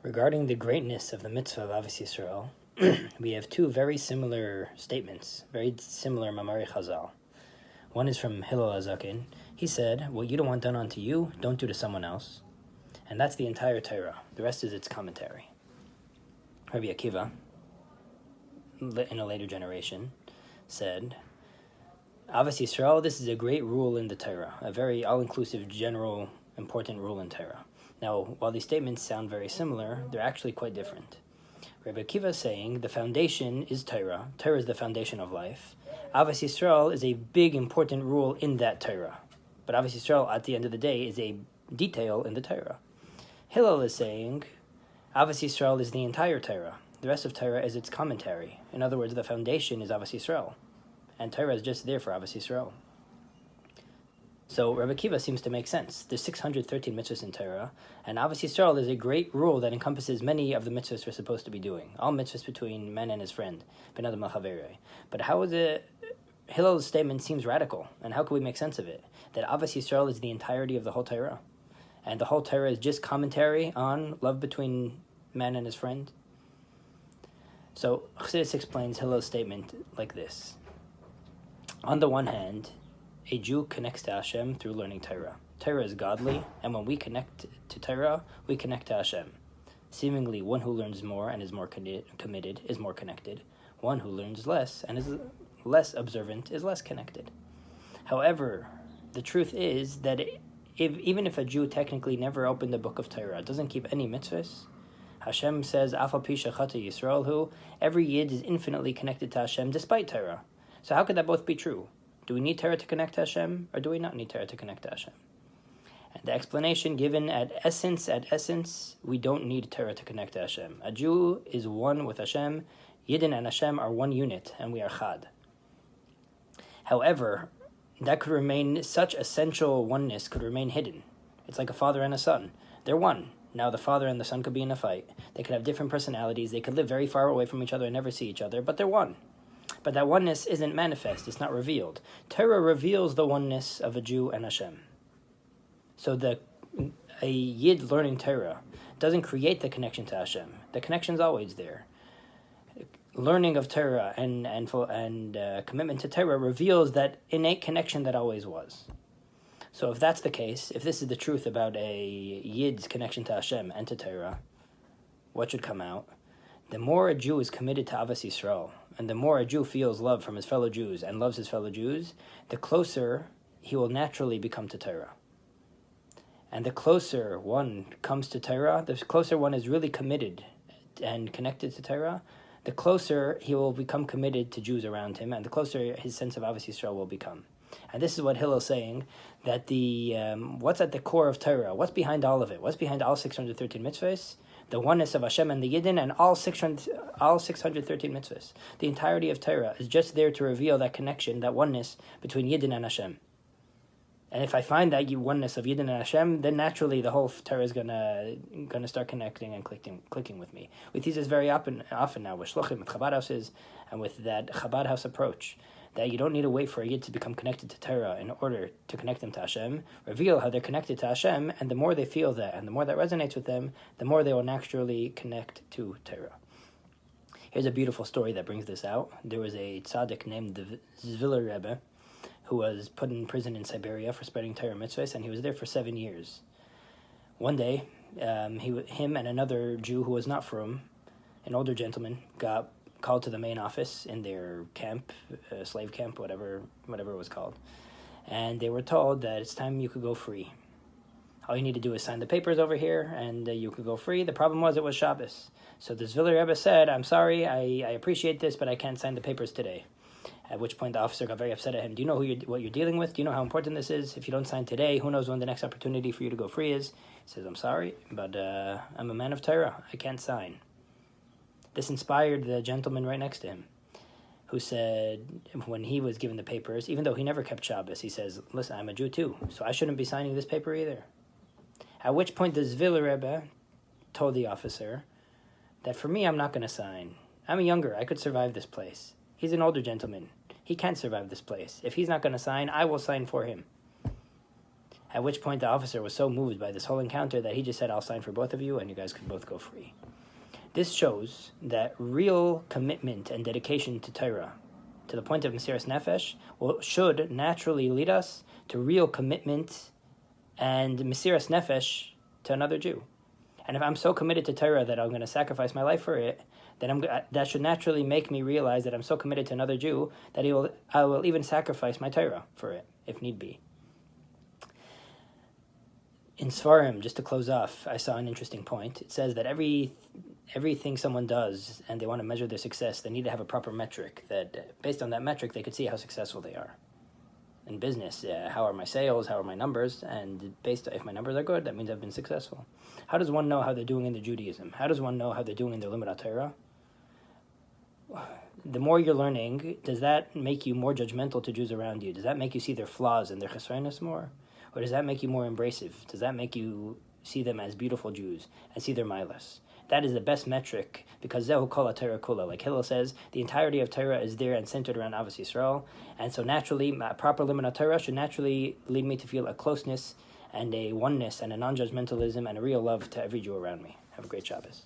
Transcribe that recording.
Regarding the greatness of the mitzvah of Avos Yisrael, we have two very similar statements, very similar Mamari Chazal. One is from Hillel HaZaken. He said, what you don't want done unto you, don't do to someone else. And that's the entire Torah. The rest is its commentary. Rabbi Akiva, in a later generation, said, Avos Yisrael, this is a great rule in the Torah, a very all-inclusive, general, important rule in Torah. Now, while these statements sound very similar, they're actually quite different. Rabbi Akiva is saying the foundation is Torah. Torah is the foundation of life. Avos Yisrael is a big, important rule in that Torah. But Avos Yisrael, at the end of the day, is a detail in the Torah. Hillel is saying Avos Yisrael is the entire Torah. The rest of Torah is its commentary. In other words, the foundation is Avos Yisrael. And Torah is just there for Avos Yisrael. So Rabbi Akiva seems to make sense. There's 613 mitzvahs in Torah, and Avos Yisrael is a great rule that encompasses many of the mitzvahs we're supposed to be doing. All mitzvahs between man and his friend. Ben Adam L'Chaverei. But how is it... Hillel's statement seems radical, and how can we make sense of it? That Avos Yisrael is the entirety of the whole Torah, and the whole Torah is just commentary on love between man and his friend? So Chassidus explains Hillel's statement like this. On the one hand, a Jew connects to Hashem through learning Torah. Torah is godly, and when we connect to Torah, we connect to Hashem. Seemingly, one who learns more and is more committed is more connected. One who learns less and is less observant is less connected. However, the truth is that even if a Jew technically never opened the book of Torah, doesn't keep any mitzvahs, Hashem says, Afal pi shechata Yisrael hu, every Yid is infinitely connected to Hashem despite Torah. So how could that both be true? Do we need Torah to connect to Hashem, or do we not need Torah to connect to Hashem? And the explanation given at essence, we don't need Torah to connect to Hashem. A Jew is one with Hashem. Yidden and Hashem are one unit, and we are Chad. However, that could remain, such essential oneness could remain hidden. It's like a father and a son. They're one. Now the father and the son could be in a fight. They could have different personalities. They could live very far away from each other and never see each other, but they're one. But that oneness isn't manifest, it's not revealed. Torah reveals the oneness of a Jew and Hashem. So a Yid learning Torah doesn't create the connection to Hashem. The connection's always there. Learning of Torah and commitment to Torah reveals that innate connection that always was. So if that's the case, if this is the truth about a Yid's connection to Hashem and to Torah, what should come out? The more a Jew is committed to Avos Yisrael, and the more a Jew feels love from his fellow Jews and loves his fellow Jews, the closer he will naturally become to Torah. And the closer one comes to Torah, the closer one is really committed and connected to Torah, the closer he will become committed to Jews around him, and the closer his sense of Avos Yisrael will become. And this is what Hillel is saying, that what's at the core of Torah, what's behind all of it, what's behind all 613 mitzvahs? The oneness of Hashem and the Yidden and all 613 mitzvahs. The entirety of Torah is just there to reveal that connection, that oneness between Yidden and Hashem. And if I find that oneness of Yidden and Hashem, then naturally the whole Torah is gonna start connecting and clicking with me. We see this very often now with Shluchim, with Chabad houses, and with that Chabad house approach, that you don't need to wait for a Yid to become connected to Torah in order to connect them to Hashem. Reveal how they're connected to Hashem, and the more they feel that, and the more that resonates with them, the more they will naturally connect to Torah. Here's a beautiful story that brings this out. There was a tzaddik named the Zviller Rebbe, who was put in prison in Siberia for spreading Torah mitzvahs, and he was there for 7 years. One day, him and another Jew who was not from, an older gentleman, got called to the main office in their camp, slave camp, whatever it was called. And they were told that it's time you could go free. All you need to do is sign the papers over here, and you could go free. The problem was it was Shabbos. So the Zviller Rebbe said, I'm sorry, I appreciate this, but I can't sign the papers today. At which point the officer got very upset at him. Do you know what you're dealing with? Do you know how important this is? If you don't sign today, who knows when the next opportunity for you to go free is? He says, I'm sorry, but I'm a man of Torah. I can't sign. This inspired the gentleman right next to him, who said, when he was given the papers, even though he never kept Shabbos, he says, listen, I'm a Jew too, so I shouldn't be signing this paper either. At which point the Zviller Rebbe told the officer that for me, I'm not going to sign. I'm younger. I could survive this place. He's an older gentleman. He can't survive this place. If he's not going to sign, I will sign for him. At which point the officer was so moved by this whole encounter that he just said, I'll sign for both of you and you guys could both go free. This shows that real commitment and dedication to Torah, to the point of Mesiras Nefesh, should naturally lead us to real commitment and Mesiras Nefesh to another Jew. And if I'm so committed to Torah that I'm going to sacrifice my life for it, then that should naturally make me realize that I'm so committed to another Jew that I will even sacrifice my Torah for it, if need be. In Sfarim, just to close off, I saw an interesting point. It says that everything someone does and they want to measure their success, they need to have a proper metric, that based on that metric they could see how successful they are. In business, how are my sales, how are my numbers, and if my numbers are good, that means I've been successful. How does one know how they're doing in their Judaism? How does one know how they're doing in their Limud Torah? The more you're learning, does that make you more judgmental to Jews around you? Does that make you see their flaws and their chesronos more? Or does that make you more embracive? Does that make you see them as beautiful Jews and see their milas? That is the best metric, because Zehu Kol HaTorah Kula. Like Hillel says, the entirety of Torah is there and centered around Avos Yisrael. And so naturally, proper Limud Torah should naturally lead me to feel a closeness and a oneness and a non-judgmentalism and a real love to every Jew around me. Have a great Shabbos.